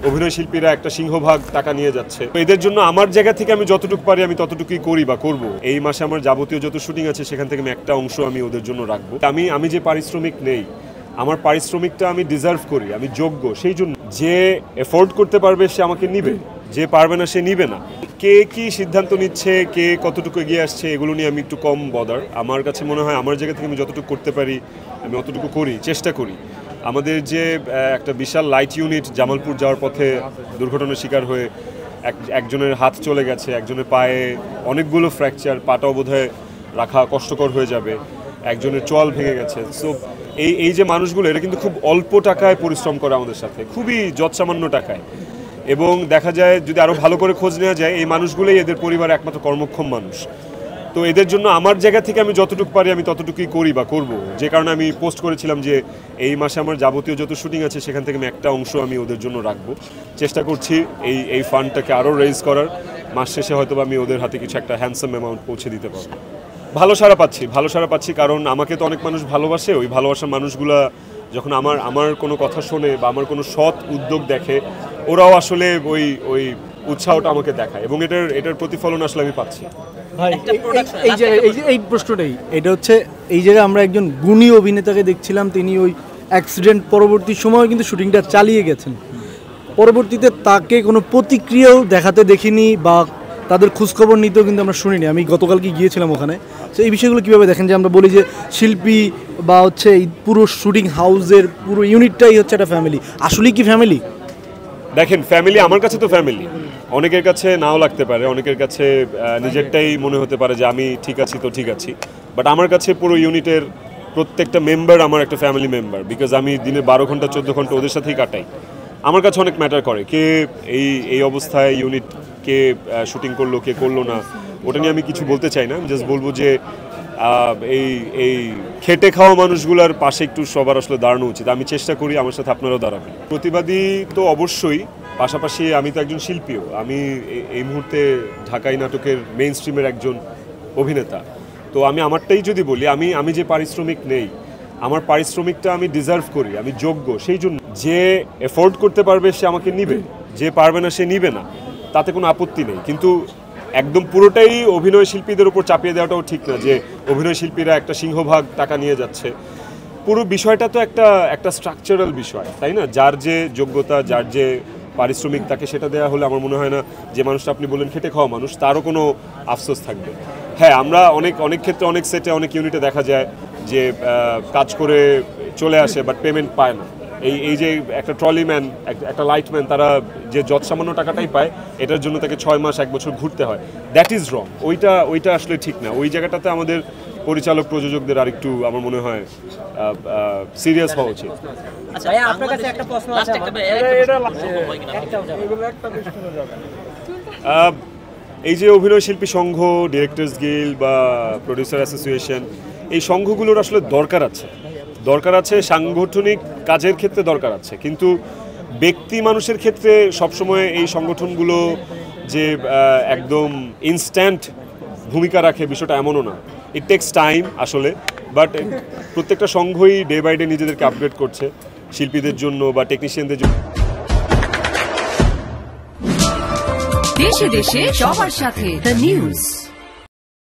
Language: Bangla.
অভিনয় শিল্পীরা একটা সিংহভাগ টাকা নিয়ে যাচ্ছে। এদের জন্য আমার জায়গা থেকে আমি যতটুকু পারি আমি ততটুকুই করি বা করব। এই মাসে আমার যাবতীয় যত শুটিং আছে সেখান থেকে আমি একটা অংশ আমি ওদের জন্য রাখবো। আমি যে পারিশ্রমিক নেই, আমার পারিশ্রমিকটা আমি ডিজার্ভ করি, আমি যোগ্য, সেই জন্য যে এফোর্ড করতে পারবে সে আমাকে নিবে, যে পারবে না সে নিবে না। কে কি সিদ্ধান্ত নিচ্ছে, কে কতটুকু এগিয়ে আসছে, এগুলো নিয়ে আমি একটু কম বদার। আমার কাছে মনে হয় আমার জায়গা থেকে আমি যতটুকু করতে পারি আমি অতটুকু করি, চেষ্টা করি। আমাদের যে একটা বিশাল লাইট ইউনিট জামালপুর যাওয়ার পথে দুর্ঘটনার শিকার হয়ে একজনের হাত চলে গেছে, একজনের পায়ে অনেকগুলো ফ্র্যাকচার, পাটাও বোধহয় রাখা কষ্টকর হয়ে যাবে, একজনের চোয়াল ভেঙে গেছে। সো এই যে মানুষগুলো, এরা কিন্তু খুব অল্প টাকায় পরিশ্রম করে আমাদের সাথে, খুবই যৎসামান্য টাকায়। এবং দেখা যায় যদি আরও ভালো করে খোঁজ নেওয়া যায়, এই মানুষগুলোই এদের পরিবারের একমাত্র কর্মক্ষম মানুষ। তো এদের জন্য আমার জায়গা থেকে আমি যতটুকু পারি আমি ততটুকুই করি বা করব। যে কারণে আমি পোস্ট করেছিলাম যে এই মাসে আমার যাবতীয় যত শুটিং আছে সেখান থেকে আমি একটা অংশ আমি ওদের জন্য রাখবো। চেষ্টা করছি এই ফান্ডটাকে আরও রেজ করার। মাস শেষে হয়তো আমি ওদের হাতে কিছু একটা হ্যান্ডসাম অ্যামাউন্ট পৌঁছে দিতে পারবো। ভালো সাড়া পাচ্ছি, কারণ আমাকে তো অনেক মানুষ ভালোবাসে। ওই ভালোবাসার মানুষগুলা যখন আমার কোনো কথা শোনে বা আমার কোনো সৎ উদ্যোগ দেখে, ওরাও আসলে ওই উৎসাহটা আমাকে দেখায় এবং এটার প্রতিফলন আসলে আমি পাচ্ছি। ভাই এই প্রশ্নটাই, এটা হচ্ছে এই জায়গায় আমরা একজন গুণী অভিনেতাকে দেখছিলাম, তিনি ওই অ্যাক্সিডেন্ট পরবর্তী সময় কিন্তু শুটিংটা চালিয়ে গেছেন। পরবর্তীতে তাকে কোনো প্রতিক্রিয়াও দেখাতে দেখিনি বা তাদের খোঁজখবর নিতেও কিন্তু আমরা শুনিনি। আমি গতকালকে গিয়েছিলাম ওখানে। তো এই বিষয়গুলো কীভাবে দেখেন, যে আমরা বলি যে শিল্পী বা হচ্ছে এই পুরো শুটিং হাউসের পুরো ইউনিটটাই হচ্ছে একটা ফ্যামিলি, আসলেই কি ফ্যামিলি? দেখেন, ফ্যামিলি আমার কাছে তো ফ্যামিলি, অনেকের কাছে নাও লাগতে পারে, অনেকের কাছে নিজেরটাই মনে হতে পারে যে আমি ঠিক আছি তো ঠিক আছি, বাট আমার কাছে পুরো ইউনিটের প্রত্যেকটা মেম্বার আমার একটা ফ্যামিলি মেম্বার। বিকজ আমি দিনে 12 ঘন্টা 14 ঘন্টা ওদের সাথেই কাটাই। আমার কাছে অনেক ম্যাটার করে কে এই অবস্থায় ইউনিট কে শুটিং করলো, কে করলো না, ওটা নিয়ে আমি কিছু বলতে চাই না। আমি জাস্ট বলবো যে এই খেটে খাওয়া মানুষগুলোর পাশে একটু সবার আসলে দাঁড়ানো উচিত। আমি চেষ্টা করি, আমার সাথে আপনারাও দাঁড়াবেন। প্রতিবাদী তো অবশ্যই, পাশাপাশি আমি তো একজন শিল্পীও। আমি এই মুহূর্তে ঢাকাই নাটকের মেইন স্ট্রিমের একজন অভিনেতা। তো আমি আমারটাই যদি বলি, আমি যে পারিশ্রমিক নেই, আমার পারিশ্রমিকটা আমি ডিজার্ভ করি, আমি যোগ্য, সেই জন্য যে এফোর্ড করতে পারবে সে আমাকে নিবে, যে পারবে না সে নিবে না, তাতে কোনো আপত্তি নেই। কিন্তু একদম পুরোটাই অভিনয় শিল্পীদের উপর চাপিয়ে দেওয়াটাও ঠিক না, যে অভিনয় শিল্পীরা একটা সিংহভাগ টাকা নিয়ে যাচ্ছে। পুরো বিষয়টা তো একটা স্ট্রাকচারাল বিষয়, তাই না? যার যে যোগ্যতা, যার যে পারিশ্রমিক, তাকে সেটা দেওয়া হলে আমার মনে হয় না যে মানুষটা আপনি বললেন খেটে খাওয়া মানুষ, তারও কোনো আফসোস থাকবে। হ্যাঁ, আমরা অনেক ক্ষেত্রে, অনেক সেটে, অনেক ইউনিটে দেখা যায় যে কাজ করে চলে আসে বাট পেমেন্ট পায় না। এই যে একটা ট্রলিম্যান, একটা লাইটম্যান, তারা যে যৎসামান্য টাকাটাই পায়, এটার জন্য তাকে 6 মাস 1 বছর ঘুরতে হয়। That is wrong. ওইটা আসলে ঠিক না। ওই জায়গাটাতে আমাদের পরিচালক প্রযোজকদের আর একটু আমার মনে হয় সিরিয়াস হওয়া উচিত। এই যে অভিনয় শিল্পী সংঘ, ডিরেক্টর্স গিল্ড বা প্রডিউসার অ্যাসোসিয়েশন, এই সংঘগুলোর আসলে দরকার আছে, সাংগঠনিক কাজের ক্ষেত্রে দরকার আছে। কিন্তু ব্যক্তি মানুষের ক্ষেত্রে সবসময় এই সংগঠনগুলো যে একদম ইনস্ট্যান্ট ভূমিকা রাখে, বিষয়টা এমনও না। ইট টেক্স টাইম আসলে, বাট প্রত্যেকটা সংঘই ডে বাই ডে নিজেদেরকে আপগ্রেড করছে শিল্পীদের জন্য বা টেকনিশিয়ানদের জন্য। দেশে দেশে সবার সাথে দ্য নিউজ।